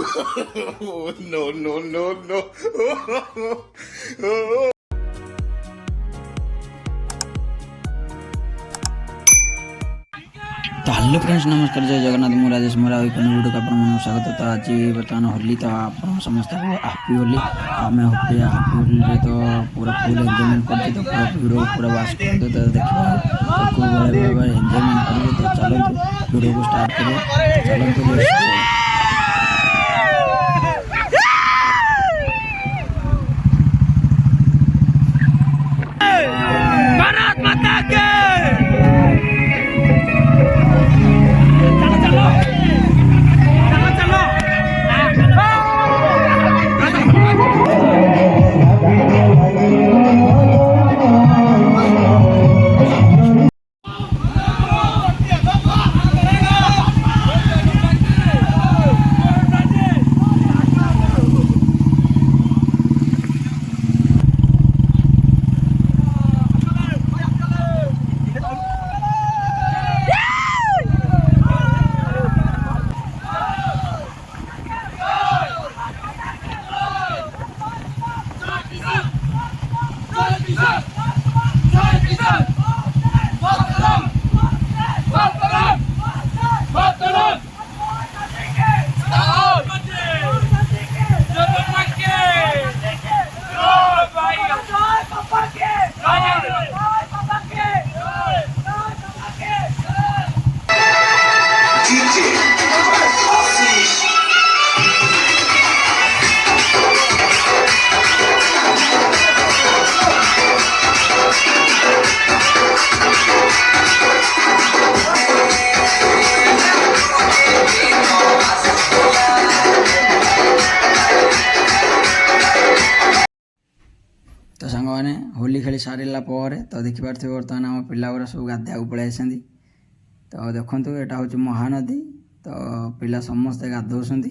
No, no, no, no. तो hello friends नमस्कार जय जगन्नाथ मु राजेश मोरा वीडियो का स्वागत। तो आज बर्तमान होली तो आप समस्त हापी होली आम हापी होली तो पूरा फुल एंजॉयमेंट कर तो पूरा वीडियो पूरा वाच कर तो देखिए तो को भाव एंजॉयमेंट करेंगे। तो चलते वीडियो को स्टार्ट करें। तो चलते भारत माता के तो सांग मैंने होली खेली सारा पर तो देखिपे बर्तमान आम पिला सब गाधा पलि। तो देखो यहाँ हूँ महानदी तो पिला समस्ते गाधौं।